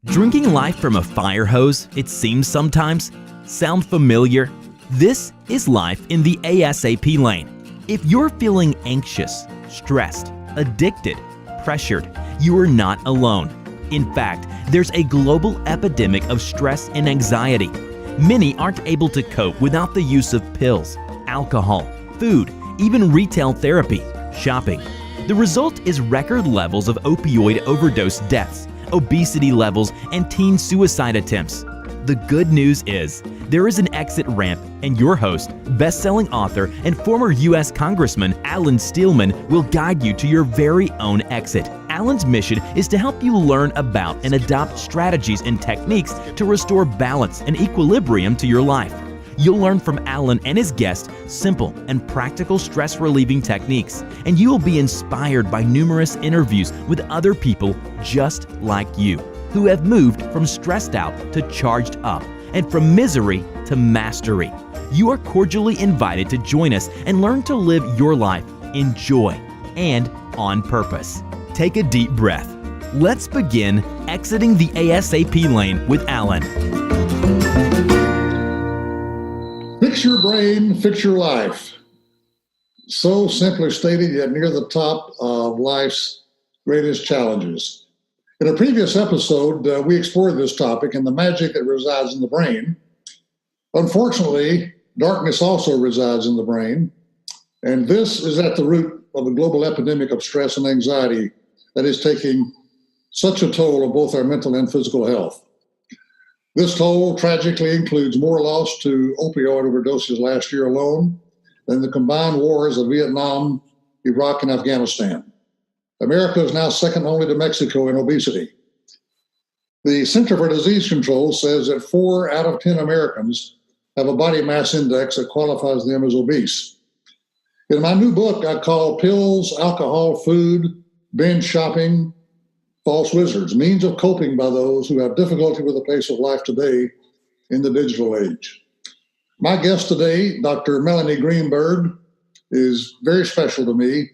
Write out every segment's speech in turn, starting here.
Drinking life from a fire hose, it seems sometimes. Sound familiar? This is life in the A.S.A.P lane. If you're feeling anxious, stressed, addicted, pressured, you are not alone. In fact, there's a global epidemic of stress and anxiety. Many aren't able to cope without the use of pills, alcohol, food, even retail therapy, shopping. The result is record levels of opioid overdose deaths, obesity levels, and teen suicide attempts. The good news is, there is an exit ramp, and your host, best-selling author, and former U.S. Congressman Alan Steelman will guide you to your very own exit. Alan's mission is to help you learn about and adopt strategies and techniques to restore balance and equilibrium to your life. You'll learn from Alan and his guests simple and practical stress-relieving techniques, and you will be inspired by numerous interviews with other people just like you, who have moved from stressed out to charged up, and from misery to mastery. You are cordially invited to join us and learn to live your life in joy and on purpose. Take a deep breath. Let's begin exiting the A.S.A.P lane with Alan. Fix your brain, fix your life. So simply stated, yet near the top of life's greatest challenges. In a previous episode, we explored this topic and the magic that resides in the brain. Unfortunately, darkness also resides in the brain, and this is at the root of the global epidemic of stress and anxiety that is taking such a toll of both our mental and physical health. This toll tragically includes more loss to opioid overdoses last year alone than the combined wars of Vietnam, Iraq, and Afghanistan. America is now second only to Mexico in obesity. The Center for Disease Control says that 4 out of 10 Americans have a body mass index that qualifies them as obese. In my new book, I call pills, alcohol, food, binge-shopping, false wizards, means of coping by those who have difficulty with the pace of life today in the digital age. My guest today, Dr. Melanie Greenberg, is very special to me.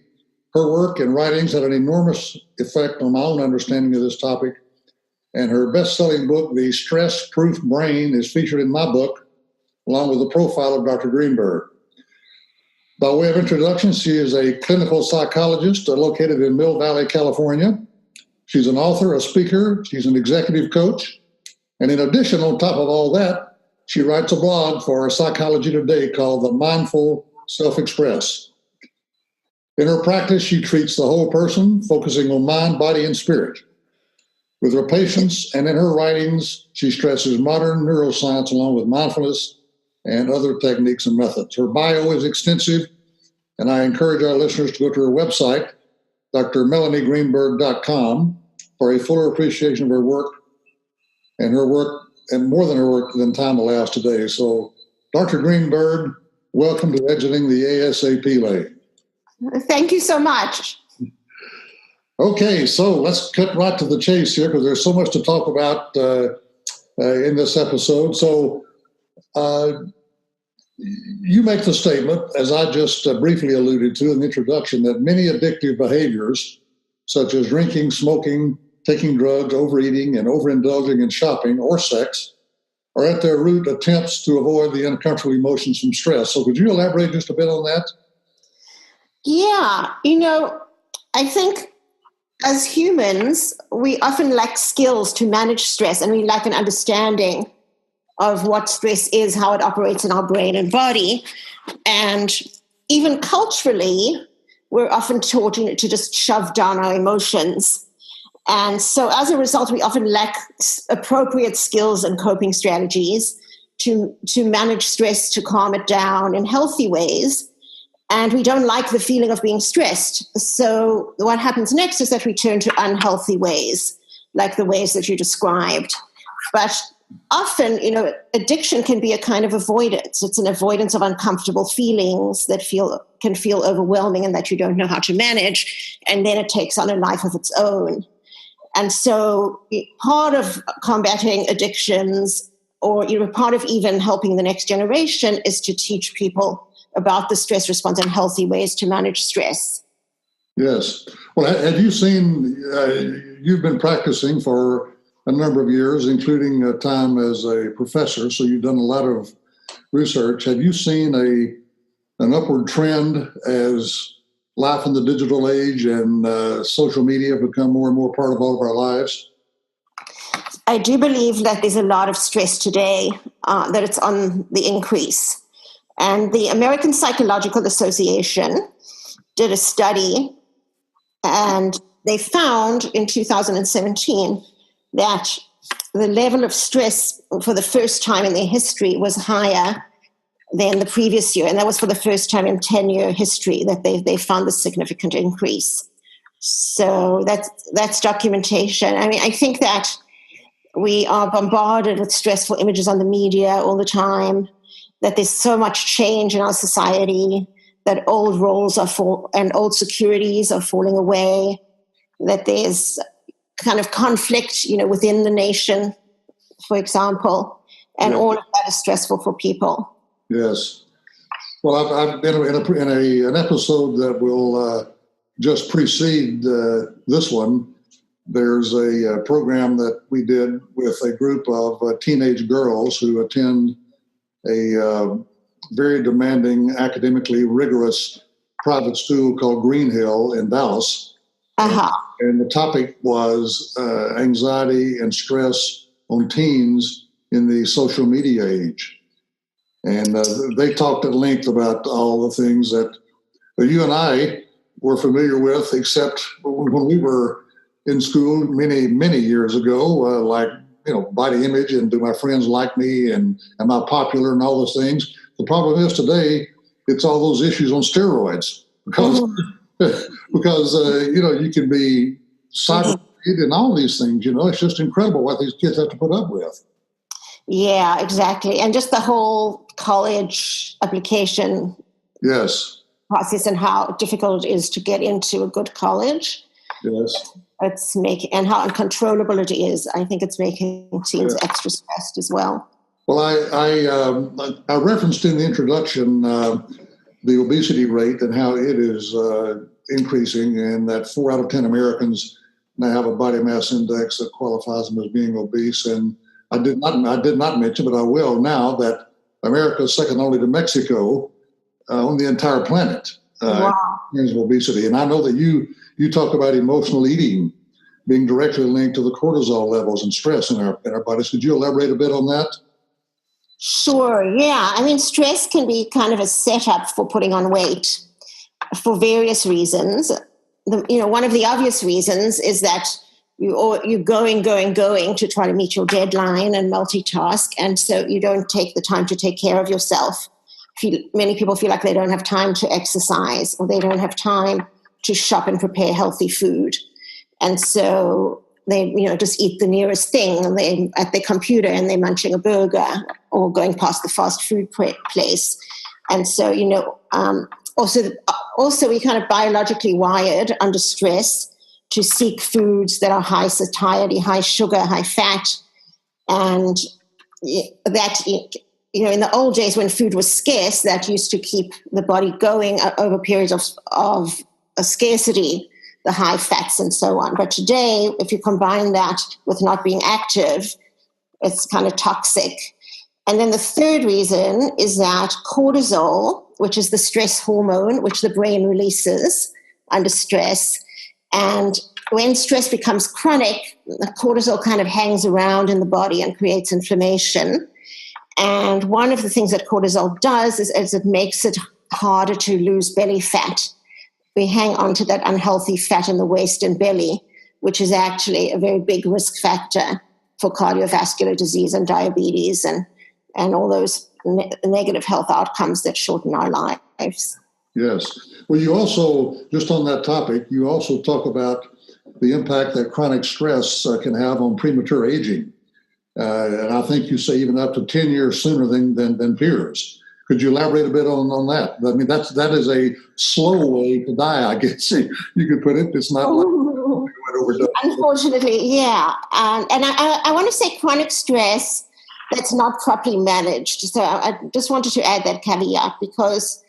Her work and writings had an enormous effect on my own understanding of this topic, and her best-selling book, The Stress-Proof Brain, is featured in my book, along with a profile of Dr. Greenberg. By way of introduction, she is a clinical psychologist located in Mill Valley, California. She's an author, a speaker, she's an executive coach, and in addition, on top of all that, she writes a blog for Psychology Today called The Mindful Self-Express. In her practice, she treats the whole person, focusing on mind, body, and spirit. With her patients and in her writings, she stresses modern neuroscience along with mindfulness and other techniques and methods. Her bio is extensive, and I encourage our listeners to go to her website, drmelaniegreenberg.com, for a fuller appreciation of her work, and more than her work than time allows today. So, Dr. Greenberg, welcome to Exiting the A.S.A.P lane. Thank you so much. Okay, so let's cut right to the chase here because there's so much to talk about in this episode. So, you make the statement, as I just briefly alluded to in the introduction, that many addictive behaviors, such as drinking, smoking, taking drugs, overeating, and overindulging in shopping or sex, are at their root attempts to avoid the uncomfortable emotions from stress. So could you elaborate just a bit on that? Yeah, I think as humans, we often lack skills to manage stress, and we lack an understanding of what stress is, how it operates in our brain and body. And even culturally, we're often taught to just shove down our emotions. And so as a result, we often lack appropriate skills and coping strategies to manage stress, to calm it down in healthy ways. And we don't like the feeling of being stressed. So what happens next is that we turn to unhealthy ways, like the ways that you described. But often, addiction can be a kind of avoidance. It's an avoidance of uncomfortable feelings that can feel overwhelming and that you don't know how to manage. And then it takes on a life of its own. And so part of combating addictions, or part of even helping the next generation, is to teach people about the stress response and healthy ways to manage stress. Yes. Well, have you seen, you've been practicing for a number of years, including a time as a professor. So you've done a lot of research. Have you seen an upward trend as life in the digital age and social media have become more and more part of all of our lives? I do believe that there's a lot of stress today, that it's on the increase. And the American Psychological Association did a study, and they found in 2017 that the level of stress for the first time in their history was higher than the previous year. And that was for the first time in 10-year history that they found a significant increase. So that's documentation. I mean, I think that we are bombarded with stressful images on the media all the time, that there's so much change in our society, that old roles and old securities are falling away, that there's kind of conflict, within the nation, for example, and all of that is stressful for people. Yes. Well, I've been in an episode that will just precede this one. There's a program that we did with a group of teenage girls who attend a very demanding, academically rigorous private school called Green Hill in Dallas. Uh-huh. And the topic was anxiety and stress on teens in the social media age. And they talked at length about all the things that you and I were familiar with, except when we were in school many, many years ago, like, body image and do my friends like me and am I popular and all those things. The problem is today, it's all those issues on steroids because you can be cyberbullied and all these things. It's just incredible what these kids have to put up with. Yeah, exactly. And just the whole college application process and how difficult it is to get into a good college. Yes. And how uncontrollable it is. I think it's making teens extra stressed as well. Well, I referenced in the introduction the obesity rate and how it is increasing, and that 4 out of 10 Americans now have a body mass index that qualifies them as being obese. And I did not mention, but I will now, that America is second only to Mexico on the entire planet in terms of obesity. And I know that you talk about emotional eating being directly linked to the cortisol levels and stress in our bodies. Could you elaborate a bit on that? Sure, yeah. I mean, stress can be kind of a setup for putting on weight for various reasons. One of the obvious reasons is that you're going to try to meet your deadline and multitask, and so you don't take the time to take care of yourself. Many people feel like they don't have time to exercise, or they don't have time to shop and prepare healthy food. And so they, just eat the nearest thing. They're at their computer and they're munching a burger or going past the fast food place. And so, also we're kind of biologically wired under stress to seek foods that are high satiety, high sugar, high fat. And that, in the old days when food was scarce, that used to keep the body going over periods of a scarcity, the high fats and so on. But today, if you combine that with not being active, it's kind of toxic. And then the third reason is that cortisol, which is the stress hormone, which the brain releases under stress, and when stress becomes chronic, the cortisol kind of hangs around in the body and creates inflammation. And one of the things that cortisol does is it makes it harder to lose belly fat. We hang on to that unhealthy fat in the waist and belly, which is actually a very big risk factor for cardiovascular disease and diabetes and all those negative health outcomes that shorten our lives. Yes. Well, you also, just on that topic, you also talk about the impact that chronic stress can have on premature aging. And I think you say even up to 10 years sooner than peers. Could you elaborate a bit on that? I mean, that is a slow way to die, I guess you could put it. It's not overdose. Unfortunately, yeah. And I want to say chronic stress that's not properly managed. So I just wanted to add that caveat, because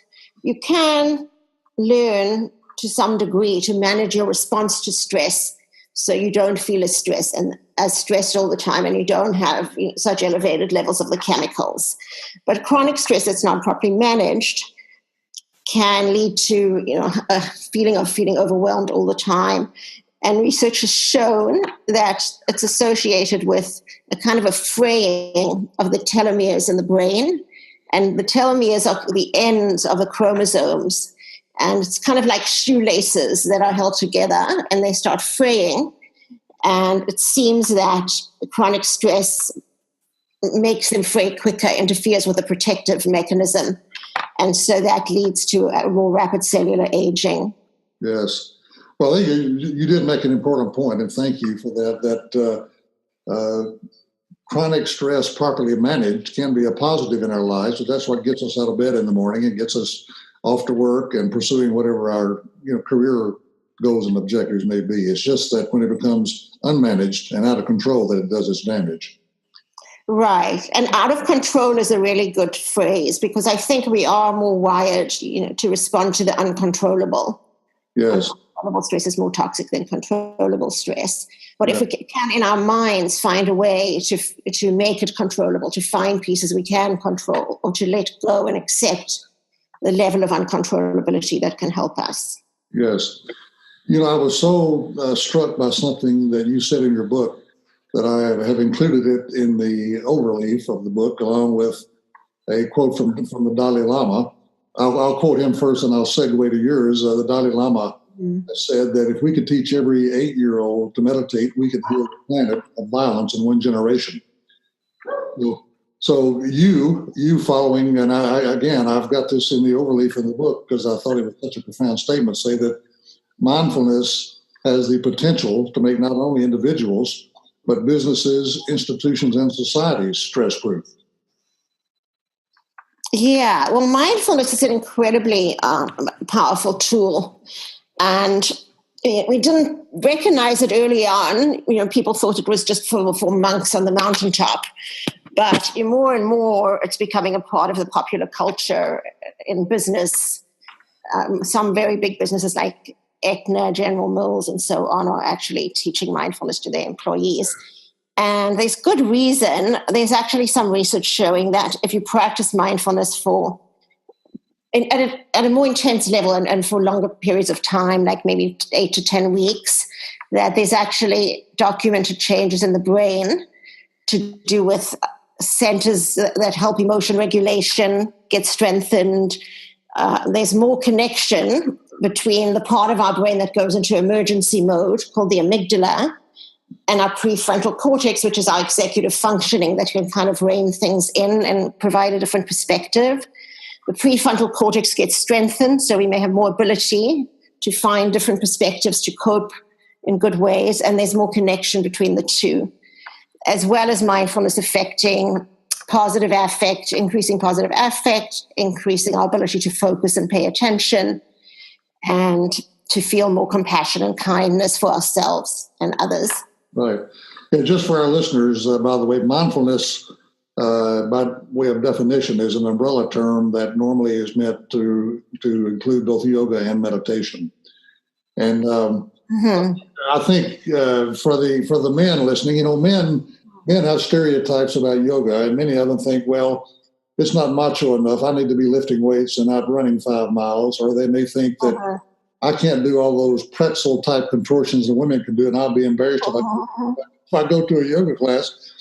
you can learn to some degree to manage your response to stress so you don't feel as stressed all the time, and you don't have such elevated levels of the chemicals. But chronic stress that's not properly managed can lead to a feeling of feeling overwhelmed all the time. And research has shown that it's associated with a kind of a fraying of the telomeres in the brain. And the telomeres are the ends of the chromosomes. And it's kind of like shoelaces that are held together, and they start fraying. And it seems that chronic stress makes them fray quicker, interferes with the protective mechanism. And so that leads to a more rapid cellular aging. Yes. Well, you did make an important point, and thank you for that, chronic stress properly managed can be a positive in our lives. So that's what gets us out of bed in the morning and gets us off to work and pursuing whatever our career goals and objectives may be. It's just that when it becomes unmanaged and out of control that it does its damage. Right. And out of control is a really good phrase, because I think we are more wired, to respond to the uncontrollable. Yes. Uncontrollable stress is more toxic than controllable stress. But if we can, in our minds, find a way to make it controllable, to find pieces we can control, or to let go and accept the level of uncontrollability, that can help us. Yes. I was so struck by something that you said in your book that I have included it in the overleaf of the book, along with a quote from the Dalai Lama. I'll quote him first, and I'll segue to yours. The Dalai Lama said that if we could teach every 8-year-old to meditate, we could heal the planet of violence in one generation. So you following, and I've got this in the overleaf in the book because I thought it was such a profound statement, say that mindfulness has the potential to make not only individuals, but businesses, institutions, and societies stress-proof. Yeah, well, mindfulness is an incredibly powerful tool. And we didn't recognize it early on. People thought it was just for monks on the mountaintop. But more and more, it's becoming a part of the popular culture in business. Some very big businesses like Aetna, General Mills, and so on are actually teaching mindfulness to their employees. And there's good reason. There's actually some research showing that if you practice mindfulness at a more intense level and for longer periods of time, like maybe 8 to 10 weeks, that there's actually documented changes in the brain to do with centers that help emotion regulation get strengthened. There's more connection between the part of our brain that goes into emergency mode, called the amygdala, and our prefrontal cortex, which is our executive functioning, that can kind of rein things in and provide a different perspective. The prefrontal cortex gets strengthened, so we may have more ability to find different perspectives, to cope in good ways, and there's more connection between the two, as well as mindfulness affecting positive affect, increasing positive affect, increasing our ability to focus and pay attention, and to feel more compassion and kindness for ourselves and others. Right. And just for our listeners, by the way, mindfulness, by way of definition, is an umbrella term that normally is meant to include both yoga and meditation. And I think for the men listening, men have stereotypes about yoga, and many of them think, well, it's not macho enough. I need to be lifting weights and not running 5 miles. Or they may think that I can't do all those pretzel type contortions the women can do, and I'll be embarrassed if I go to a yoga class.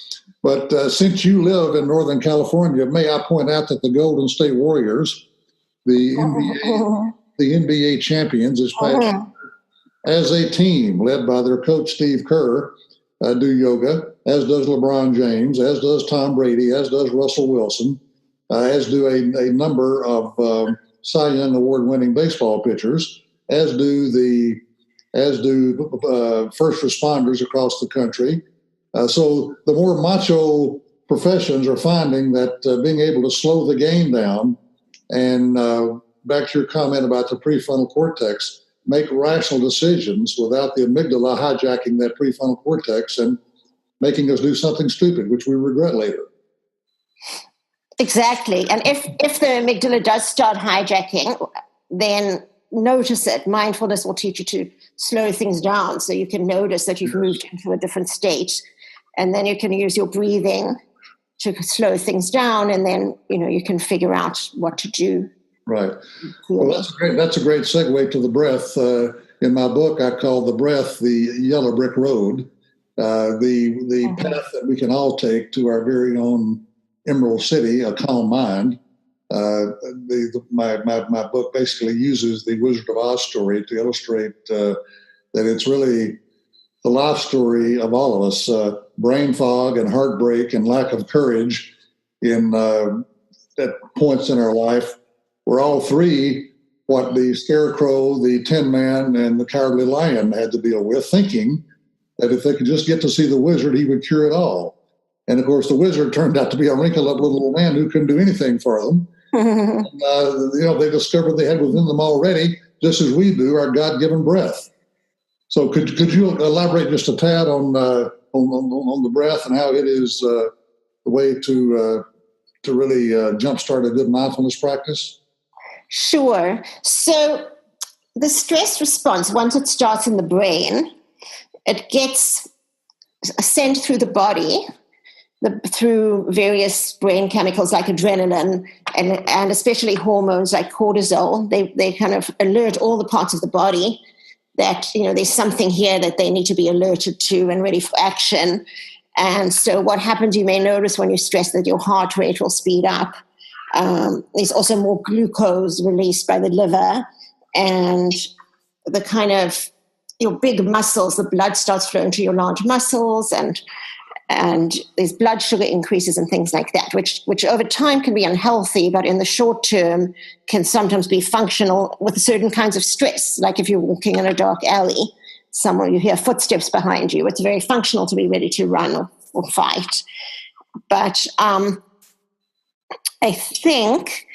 But since you live in Northern California, may I point out that the Golden State Warriors, the NBA champions, as a team led by their coach Steve Kerr, do yoga, as does LeBron James, as does Tom Brady, as does Russell Wilson, as do a number of Cy Young Award-winning baseball pitchers, as do first responders across the country. So the more macho professions are finding that being able to slow the game down, and back to your comment about the prefrontal cortex, make rational decisions without the amygdala hijacking that prefrontal cortex and making us do something stupid, which we regret later. Exactly. And if the amygdala does start hijacking, then notice it. Mindfulness will teach you to slow things down so you can notice that you've moved into a different state. And then you can use your breathing to slow things down, and then, you can figure out what to do. Right. Well, that's a great segue to the breath. In my book, I call the breath the yellow brick road, the path that we can all take to our very own Emerald City, a calm mind. My book basically uses the Wizard of Oz story to illustrate that it's really the life story of all of us. Brain fog and heartbreak and lack of courage at points in our life. We're all three what the Scarecrow, the Tin Man, and the Cowardly Lion had to deal with, thinking that if they could just get to see the wizard, he would cure it all. And of course, the wizard turned out to be a wrinkled-up little old man who couldn't do anything for them. And, they discovered they had within them already, just as we do, our God-given breath. So could you elaborate just a tad on the breath and how it is the way to really jumpstart a good mindfulness practice? Sure. So the stress response, once it starts in the brain, it gets sent through the body through various brain chemicals like adrenaline and especially hormones like cortisol. They kind of alert all the parts of the body that, there's something here that they need to be alerted to and ready for action. And so what happens, you may notice when you're stressed that your heart rate will speed up. There's also more glucose released by the liver, and the kind of your big muscles, the blood starts flowing to your large muscles, and there's blood sugar increases and things like that, which over time can be unhealthy, but in the short term can sometimes be functional with certain kinds of stress. Like if you're walking in a dark alley, somewhere you hear footsteps behind you, it's very functional to be ready to run or fight. But I think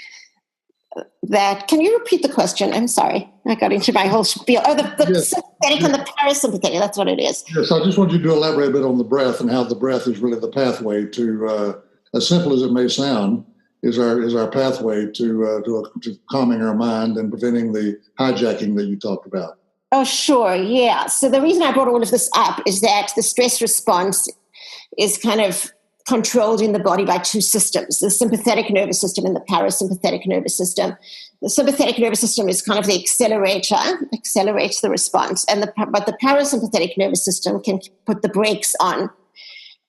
that, can you repeat the question? I'm sorry. I got into my whole spiel. Oh, the sympathetic and the parasympathetic, that's what it is. Yes, I just want you to elaborate a bit on the breath and how the breath is really the pathway to, as simple as it may sound, is our pathway to calming our mind and preventing the hijacking that you talked about. Oh, sure, yeah. So the reason I brought all of this up is that the stress response is kind of controlled in the body by two systems, the sympathetic nervous system and the parasympathetic nervous system. The sympathetic nervous system is kind of the accelerator, accelerates the response, but the parasympathetic nervous system can put the brakes on.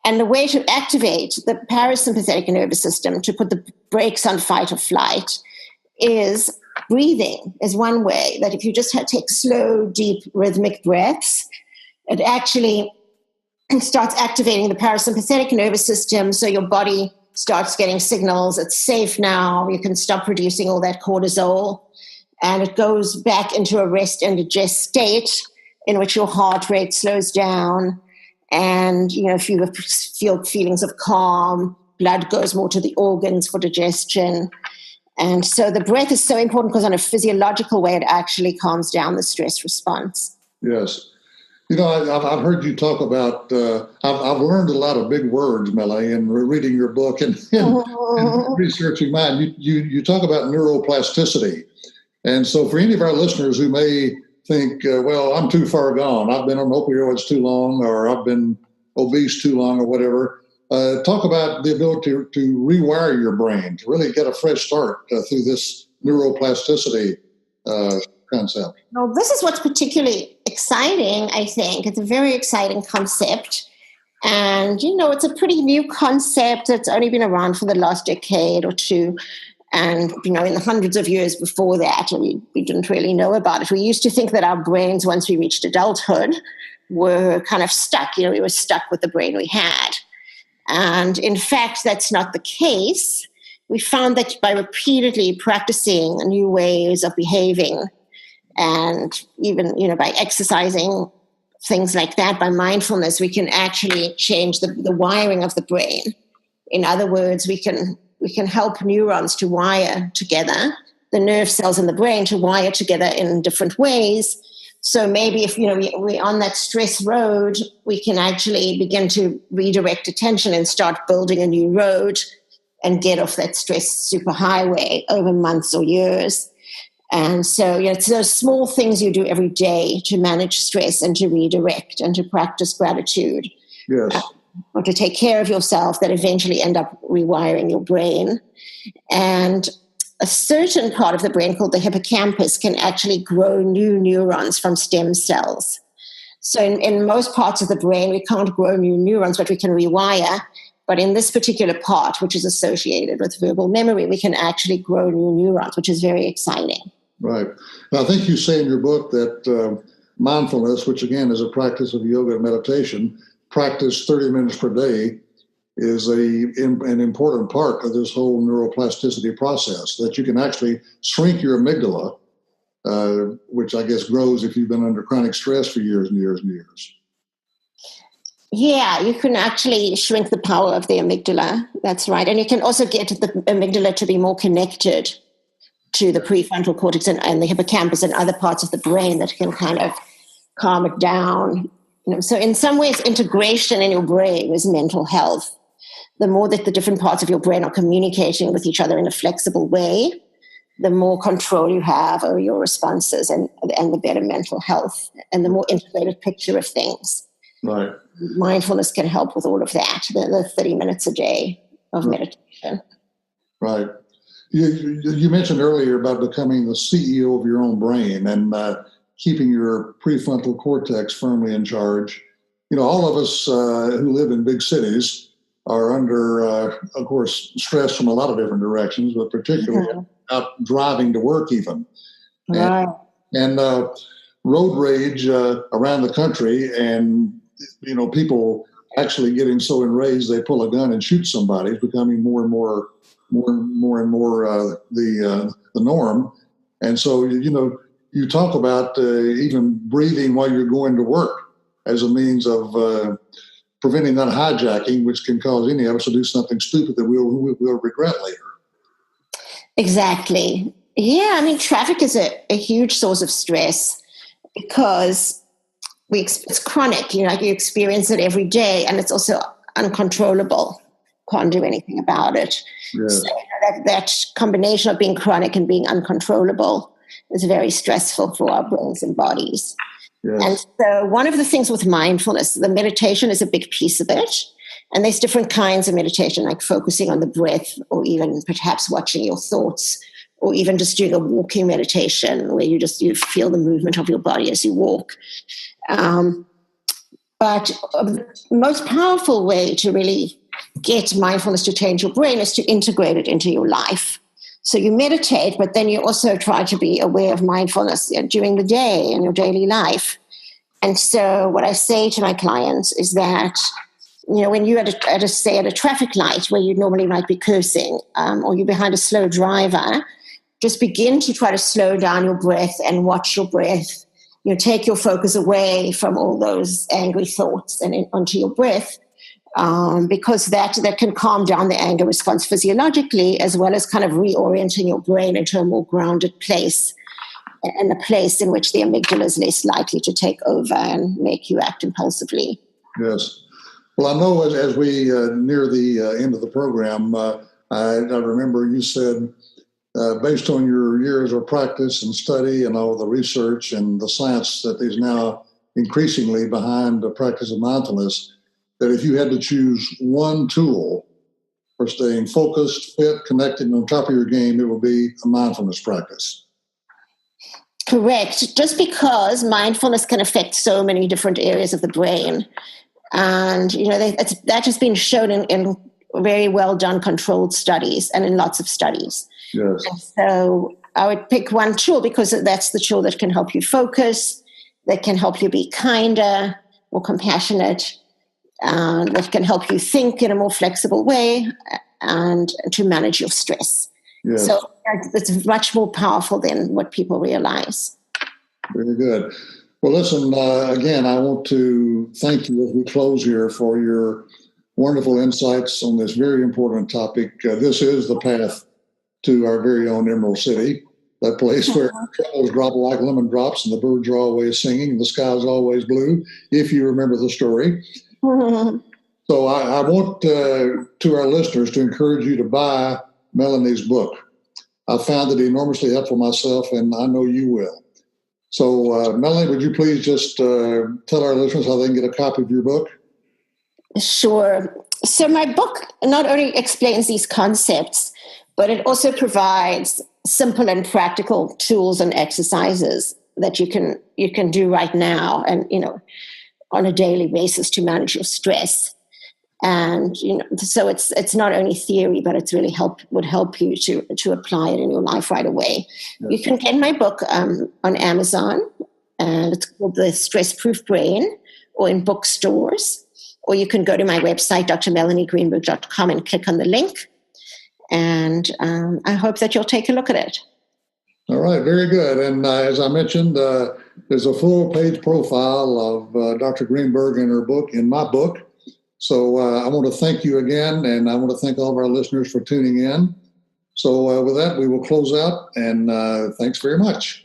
And the way to activate the parasympathetic nervous system to put the brakes on fight or flight is breathing, is one way, that if you just take slow, deep, rhythmic breaths, it actually starts activating the parasympathetic nervous system, so your body starts getting signals, it's safe now, you can stop producing all that cortisol, and it goes back into a rest and digest state in which your heart rate slows down, and if you feel feelings of calm, blood goes more to the organs for digestion. And so the breath is so important because on a physiological way, it actually calms down the stress response. Yes. I've heard you talk about, I've learned a lot of big words, Melanie, in reading your book and researching mine. You talk about neuroplasticity. And so for any of our listeners who may think, well, I'm too far gone, I've been on opioids too long, or I've been obese too long, or whatever, talk about the ability to rewire your brain, to really get a fresh start through this neuroplasticity concept. Well, this is what's particularly exciting, I think. It's a very exciting concept. And, it's a pretty new concept. It's only been around for the last decade or two. And, in the hundreds of years before that, we didn't really know about it. We used to think that our brains, once we reached adulthood, were kind of stuck. We were stuck with the brain we had. And in fact, that's not the case. We found that by repeatedly practicing new ways of behaving, and even, by exercising, things like that, by mindfulness, we can actually change the wiring of the brain. In other words, we can help neurons to wire together, the nerve cells in the brain to wire together in different ways. So maybe if, we're on that stress road, we can actually begin to redirect attention and start building a new road and get off that stress superhighway over months or years. And so, it's those small things you do every day to manage stress and to redirect and to practice gratitude. Yes. Or to take care of yourself that eventually end up rewiring your brain. And a certain part of the brain called the hippocampus can actually grow new neurons from stem cells. So in most parts of the brain, we can't grow new neurons, but we can rewire. But in this particular part, which is associated with verbal memory, we can actually grow new neurons, which is very exciting. Right. Now, I think you say in your book that mindfulness, which again is a practice of yoga and meditation, practice 30 minutes per day, is an important part of this whole neuroplasticity process, that you can actually shrink your amygdala, which I guess grows if you've been under chronic stress for years and years and years. Yeah, you can actually shrink the power of the amygdala. That's right. And you can also get the amygdala to be more connected to the prefrontal cortex and the hippocampus and other parts of the brain that can kind of calm it down. So in some ways, integration in your brain is mental health. The more that the different parts of your brain are communicating with each other in a flexible way, the more control you have over your responses and the better mental health and the more integrated picture of things. Right. Mindfulness can help with all of that, the 30 minutes a day of meditation. Right. You mentioned earlier about becoming the CEO of your own brain and keeping your prefrontal cortex firmly in charge. All of us who live in big cities are under, of course, stress from a lot of different directions, but particularly out driving to work even. Right. And road rage around the country, and, people actually getting so enraged they pull a gun and shoot somebody is becoming more and more the norm. And so, you talk about even breathing while you're going to work as a means of preventing that hijacking, which can cause any of us to do something stupid that we'll regret later. Exactly. Yeah, traffic is a huge source of stress because it's chronic. You experience it every day, and it's also uncontrollable. Can't do anything about it. Yes. So that combination of being chronic and being uncontrollable is very stressful for our brains and bodies. Yes. And so one of the things with mindfulness, the meditation is a big piece of it. And there's different kinds of meditation, like focusing on the breath, or even perhaps watching your thoughts, or even just doing a walking meditation where you feel the movement of your body as you walk. But the most powerful way to really get mindfulness to change your brain is to integrate it into your life. So you meditate, but then you also try to be aware of mindfulness during the day in your daily life. And so what I say to my clients is that, when you're at a traffic light where you normally might be cursing, or you're behind a slow driver, just begin to try to slow down your breath and watch your breath. Take your focus away from all those angry thoughts and onto your breath. Because that can calm down the anger response physiologically, as well as kind of reorienting your brain into a more grounded place, and a place in which the amygdala is less likely to take over and make you act impulsively. Yes. Well, I know as we near the end of the program, I remember you said, based on your years of practice and study and all the research and the science that is now increasingly behind the practice of mindfulness, that if you had to choose one tool for staying focused, fit, connected, and on top of your game, it would be a mindfulness practice. Correct. Just because mindfulness can affect so many different areas of the brain. And, that has been shown in very well done controlled studies and in lots of studies. Yes. And so I would pick one tool because that's the tool that can help you focus, that can help you be kinder, more compassionate, that can help you think in a more flexible way and to manage your stress. Yes. So it's much more powerful than what people realize. Very good. Well, listen, again, I want to thank you as we close here for your wonderful insights on this very important topic. This is the path to our very own Emerald City, that place where troubles drop like lemon drops and the birds are always singing and the sky is always blue, if you remember the story. So I want to our listeners to encourage you to buy Melanie's book. I found it enormously helpful myself, and I know you will. So, Melanie, would you please just tell our listeners how they can get a copy of your book? Sure. So my book not only explains these concepts, but it also provides simple and practical tools and exercises that you can do right now and, on a daily basis to manage your stress. And, so it's not only theory, but it's really would help you to apply it in your life right away. Yes. You can get my book on Amazon, and it's called The Stress Proof Brain, or in bookstores. Or you can go to my website, drmelaniegreenberg.com, and click on the link. And I hope that you'll take a look at it. All right, very good. And as I mentioned, there's a full-page profile of Dr. Greenberg and her book in my book. So I want to thank you again, and I want to thank all of our listeners for tuning in. So with that, we will close out, and thanks very much.